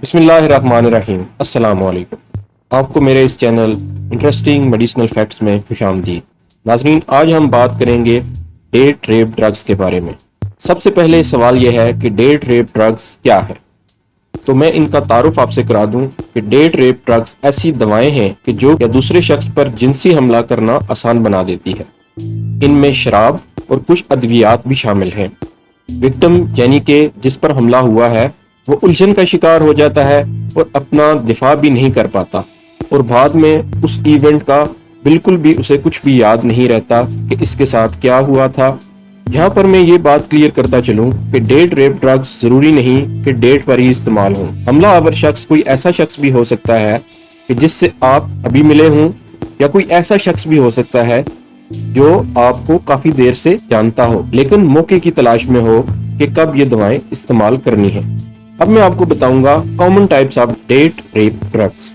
बिस्मिल्लाहिर्रहमानिर्रहीम। अस्सलाम वालेकुम। आपको मेरे इस चैनल इंटरेस्टिंग मेडिसिनल फैक्ट्स में खुशामदीद। नाज़रीन, आज हम बात करेंगे डेट रेप ड्रग्स के बारे में। सबसे पहले सवाल यह है कि डेट रेप ड्रग्स क्या है। तो मैं इनका तारुफ आपसे करा दूं कि डेट रेप ड्रग्स ऐसी दवाएं हैं कि जो या दूसरे शख्स पर जिनसी हमला करना आसान बना देती है। इनमें शराब और कुछ अद्वियात भी शामिल हैं। विक्टिम यानी कि जिस पर हमला हुआ है वो उलझन का शिकार हो जाता है और अपना दिफा भी नहीं कर पाता, और बाद में उस इवेंट का बिल्कुल भी उसे कुछ भी याद नहीं रहता कि इसके साथ क्या हुआ था। यहाँ पर मैं ये बात क्लियर करता चलूं कि डेट रेप ड्रग्स जरूरी नहीं कि डेट पर ही इस्तेमाल हों। हमला आवर शख्स कोई ऐसा शख्स भी हो सकता है कि जिससे आप अभी मिले हों, या कोई ऐसा शख्स भी हो सकता है जो आपको काफी देर से जानता हो लेकिन मौके की तलाश में हो कि कब ये दवाएं इस्तेमाल करनी है। अब मैं आपको बताऊंगा common types of date rape drugs.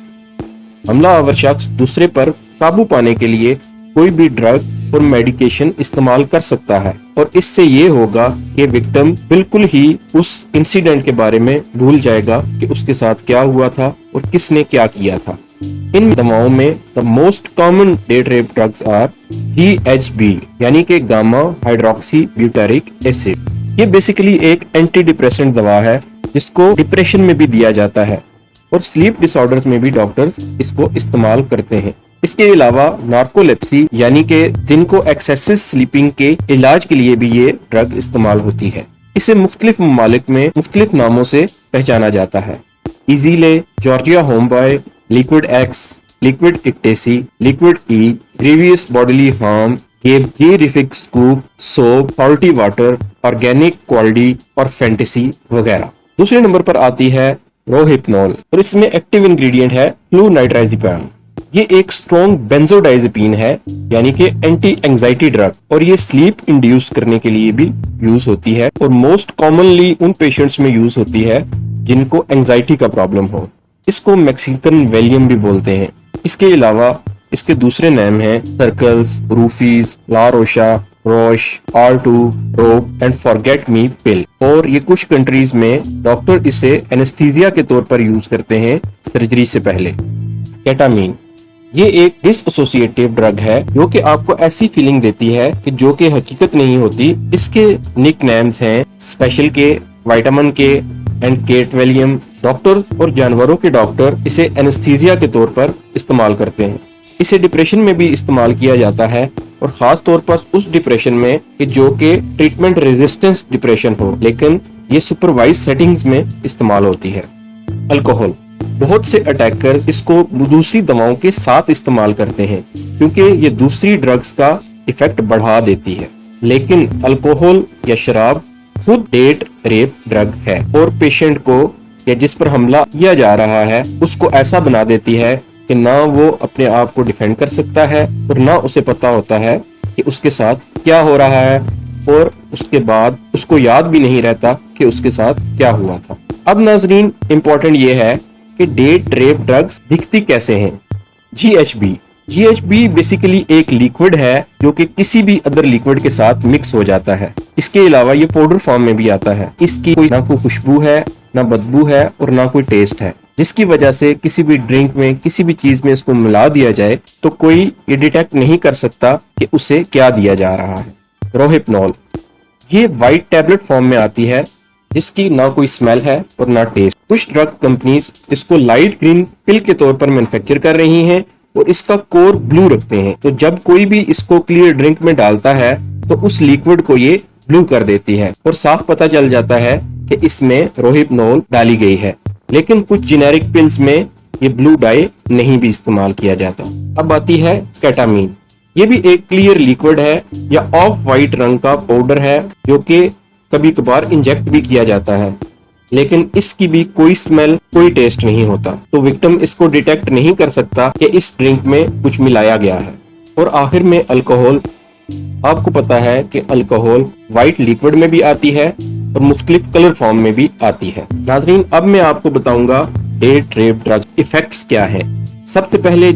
हमला आवर शख्स दूसरे पर काबू पाने के लिए कोई भी ड्रग और मेडिकेशन इस्तेमाल कर सकता है, और इससे ये होगा कि विक्टिम बिल्कुल ही उस इंसिडेंट के बारे में भूल जाएगा कि उसके साथ क्या हुआ था और किसने क्या किया था। इन दवाओं में the most common date rape drugs are GHB यानी कि गामा हाइड्रोक्सी ब्यूटारिक एसिड। ये बेसिकली एक एंटी डिप्रेसेंट दवा है जिसको डिप्रेशन में भी दिया जाता है, और स्लीप डिसऑर्डर्स में भी डॉक्टर्स इसको इस्तेमाल करते हैं। इसके अलावा नार्कोलेप्सी यानी कि दिन को एक्सेसिव स्लीपिंग के इलाज के लिए भी ये ड्रग इस्तेमाल होती है। इसे मुख्तलिफ ममालिक में मुख्तलिफ नामों से पहचाना जाता है। Easy lay, Georgia homeboy, liquid X, liquid ecstasy, liquid E, grievous bodily harm, रिफिक scoop, soap, salty water, organic quality और फैंटेसी वगैरह। दूसरे नंबर पर आती है रोहिप्नॉल, और इसमें एक्टिव इंग्रेडिएंट है फ्लूनाइट्राज़ेपाम। ये एक स्ट्रॉन्ग बेंजोडाइजेपीन है यानी कि एंटी एंजाइटी ड्रग, और ये स्लीप इंड्यूस करने के लिए भी यूज होती है, और मोस्ट कॉमनली उन पेशेंट्स में यूज होती है जिनको एंजाइटी का प्रॉब्लम हो। इसको मैक्सिकन वैलियम भी बोलते हैं। इसके अलावा इसके दूसरे नाम हैं circles, roofies, la rocha, roche, R2, rope and forget me pill. और ये कुछ कंट्रीज में डॉक्टर इसे एनेस्थीसिया के तौर पर यूज करते हैं सर्जरी से पहले। केटामीन, ये एक डिसएसोसिएटिव ड्रग है जो कि आपको ऐसी फीलिंग देती है कि जो कि हकीकत नहीं होती। इसके निक नेम्स हैं स्पेशल के, विटामिन के एंड केट वैलियम। डॉक्टर्स और जानवरों के डॉक्टर इसे एनेस्थीसिया के तौर पर इस्तेमाल करते हैं। इसे डिप्रेशन में भी इस्तेमाल किया जाता है, और खास तौर पर उस डिप्रेशन में कि जो कि ट्रीटमेंट रेजिस्टेंस डिप्रेशन हो, लेकिन ये सुपरवाइज सेटिंग्स में इस्तेमाल होती है। अल्कोहल, बहुत से अटैकर्स इसको दूसरी दवाओं के साथ इस्तेमाल करते हैं क्योंकि ये दूसरी ड्रग्स का इफेक्ट बढ़ा देती है, लेकिन अल्कोहल या शराब खुद डेट रेप ड्रग है, और पेशेंट को या जिस पर हमला किया जा रहा है उसको ऐसा बना देती है कि ना वो अपने आप को डिफेंड कर सकता है, और ना उसे पता होता है कि उसके साथ क्या हो रहा है, और उसके बाद उसको याद भी नहीं रहता कि उसके साथ क्या हुआ था। अब नाजरीन, इम्पोर्टेंट ये है कि डेट रेप ड्रग्स दिखती कैसे हैं। GHB बेसिकली एक लिक्विड है जो कि किसी भी अदर लिक्विड के साथ मिक्स हो जाता है। इसके अलावा ये पाउडर फॉर्म में भी आता है। इसकी कोई ना कोई खुशबू है, ना बदबू है, और ना कोई टेस्ट है, जिसकी वजह से किसी भी ड्रिंक में किसी भी चीज में इसको मिला दिया जाए तो कोई ये डिटेक्ट नहीं कर सकता कि उसे क्या दिया जा रहा है। रोहिप्नॉल, ये व्हाइट टैबलेट फॉर्म में आती है जिसकी ना कोई स्मेल है और ना टेस्ट। कुछ ड्रग कंपनीज इसको लाइट ग्रीन पिल के तौर पर मैन्युफैक्चर कर रही हैं, और इसका कोर ब्लू रखते हैं, तो जब कोई भी इसको क्लियर ड्रिंक में डालता है तो उस लिक्विड को ये ब्लू कर देती है, और साफ पता चल जाता है कि इसमें रोहिप्नॉल डाली गई है। लेकिन कुछ जेनेरिक पिल्स में ये ब्लू डाई नहीं भी इस्तेमाल किया जाता। अब आती है केटामीन। ये भी एक क्लियर लिक्विड है या ऑफ वाइट रंग का पाउडर है जो कि कभी कभार इंजेक्ट भी किया जाता है, लेकिन इसकी भी कोई स्मेल कोई टेस्ट नहीं होता, तो विक्टिम इसको डिटेक्ट नहीं कर सकता कि इस ड्रिंक में कुछ मिलाया गया है। और आखिर में अल्कोहल, आपको पता है कि अल्कोहल व्हाइट लिक्विड में भी आती है और मुख्तलिफ कलर फॉर्म में भी आती है। नाज़रीन, अब मैं आपको बताऊंगा डेट रेप ड्रग इफेक्ट्स क्या है। सबसे पहले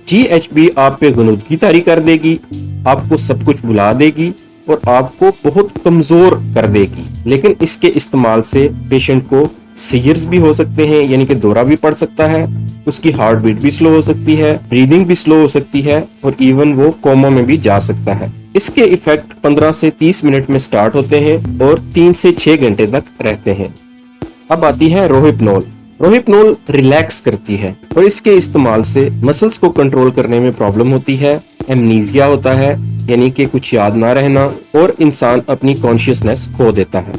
GHB आप पे गुनूदगी तारी कर देगी, आपको सब कुछ भुला देगी, और आपको बहुत कमजोर कर देगी, लेकिन इसके इस्तेमाल से पेशेंट को सीयर्स भी हो सकते हैं, यानी कि दौरा भी पड़ सकता है, उसकी हार्ट बीट भी स्लो हो सकती है, ब्रीदिंग भी स्लो हो सकती है और इवन वो कोमा में भी जा सकता है। इसके इफेक्ट 15 से 30 मिनट में स्टार्ट होते हैं और 3 से 6 घंटे तक रहते हैं। अब आती है रोहिपनॉल। रोहिपनॉल रिलैक्स करती है और इसके इस्तेमाल से मसल्स को कंट्रोल करने में प्रॉब्लम होती है, एमनीजिया होता है यानी कि कुछ याद ना रहना, और इंसान अपनी कॉन्शियसनेस खो देता है।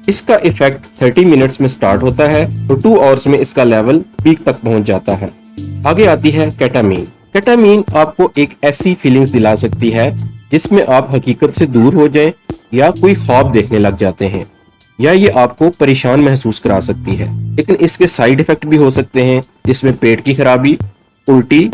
इसका इफेक्ट 30 मिनट्स में स्टार्ट होता है और 2 आवर्स में इसका लेवल पीक तक पहुंच जाता है। आगे आती है केटामीन। केटामीन आपको एक ऐसी फीलिंग्स दिला सकती है जिसमें आप हकीकत से दूर हो जाएं या कोई ख्वाब देखने लग जाते हैं, या ये आपको परेशान महसूस करा सकती है। लेकिन इसके साइड इफेक्ट भी हो सकते हैं जिसमें पेट की खराबी, उल्टी,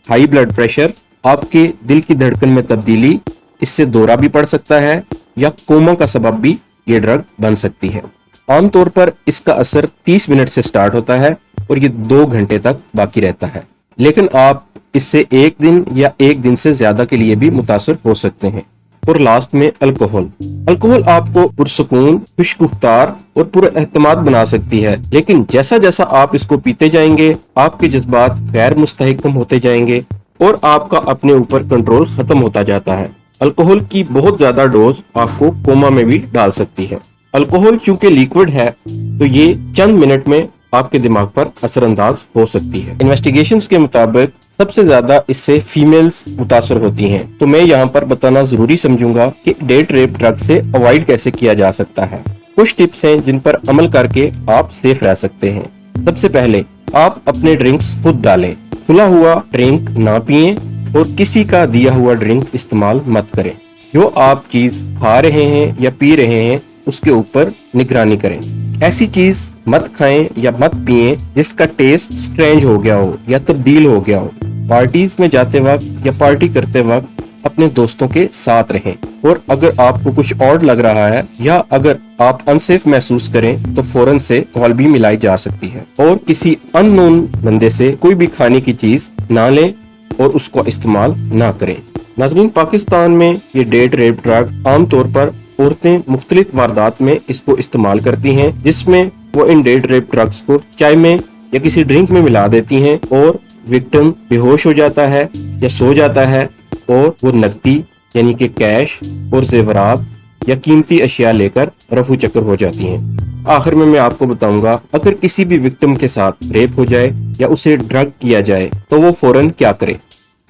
हाई ब्लड प्रेशर, आपके दिल की धड़कन में तब्दीली, इससे दौरा भी पड़ सकता है या कोमा का सबब भी ये ड्रग बन सकती है। आमतौर पर इसका असर 30 मिनट से स्टार्ट होता है और ये 2 घंटे तक बाकी रहता है, लेकिन आप इससे 1 दिन या 1 दिन से ज्यादा के लिए भी मुतासर हो सकते हैं। और लास्ट में अल्कोहल। अल्कोहल आपको पुरसुकून, खुशगुफ्तार और पुरएतमाद बना सकती है, लेकिन जैसा जैसा आप इसको पीते जाएंगे आपके जज्बात गैर मुस्तहकम होते जाएंगे और आपका अपने ऊपर कंट्रोल खत्म होता जाता है। अल्कोहल की बहुत ज्यादा डोज आपको कोमा में भी डाल सकती है। अल्कोहल चूंकि लिक्विड है तो ये चंद मिनट में आपके दिमाग पर असरअंदाज हो सकती है। इन्वेस्टिगेशंस के मुताबिक सबसे ज्यादा इससे फीमेल्स मुतासर होती हैं, तो मैं यहाँ पर बताना जरूरी समझूंगा कि डेट रेप ड्रग से अवॉइड कैसे किया जा सकता है। कुछ टिप्स हैं जिन पर अमल करके आप सेफ रह सकते हैं। सबसे पहले आप अपने ड्रिंक्स खुद डालें, खुला हुआ ड्रिंक ना पिएं और किसी का दिया हुआ ड्रिंक इस्तेमाल मत करें। जो आप चीज खा रहे हैं या पी रहे हैं उसके ऊपर निगरानी करें। ऐसी चीज मत खाएं या मत पिएं जिसका टेस्ट स्ट्रेंज हो गया हो या तब्दील हो गया हो। पार्टीज में जाते वक्त या पार्टी करते वक्त अपने दोस्तों के साथ रहें, और अगर आपको कुछ और लग रहा है या अगर आप अनसेफ महसूस करें तो फौरन से कॉल भी मिलाई जा सकती है। और किसी अननोन बंदे से कोई भी खाने की चीज ना लें और उसको इस्तेमाल ना करें। नाज़रीन, पाकिस्तान में ये डेट रेप ड्रग आमतौर पर औरतें मुख्तलिफ वारदात में इसको इस्तेमाल करती हैं, जिसमें वो इन डेट रेप ड्रग्स को चाय में या किसी ड्रिंक में मिला देती हैं और विक्टिम बेहोश हो जाता है या सो जाता है और वो नकदी यानी कि कैश और जेवरात या कीमती अशिया लेकर रफू चक्कर हो जाती हैं। आखिर में मैं आपको बताऊंगा, अगर किसी भी विक्टिम के साथ रेप हो जाए या उसे ड्रग किया जाए तो वो फौरन क्या करे।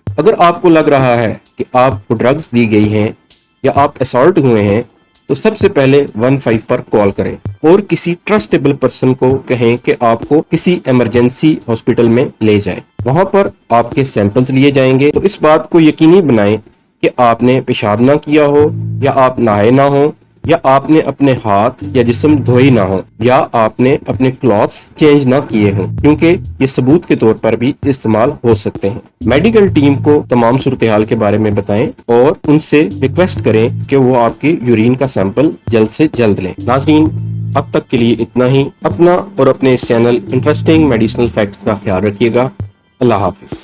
अगर आपको लग रहा है कि आपको ड्रग्स दी गई हैं या आप असॉल्ट हुए हैं तो सबसे पहले 15 पर कॉल करें और किसी ट्रस्टेबल पर्सन को कहें कि आपको किसी इमरजेंसी हॉस्पिटल में ले जाए। वहां पर आपके सैंपल्स लिए जाएंगे, तो इस बात को यकीनी बनाएं कि आपने पेशाब ना किया हो या आप नहाए ना हो या आपने अपने हाथ या जिस्म धोए ना हो या आपने अपने क्लॉथ्स चेंज ना किए हों, क्योंकि ये सबूत के तौर पर भी इस्तेमाल हो सकते हैं। मेडिकल टीम को तमाम सूरत-ए-हाल के बारे में बताएं और उनसे रिक्वेस्ट करें कि वो आपके यूरिन का सैंपल जल्द से जल्द लें। नाज़रीन, अब तक के लिए इतना ही। अपना और अपने इस चैनल इंटरेस्टिंग मेडिसिनल फैक्ट्स का ख्याल रखिएगा। अल्लाह हाफिज।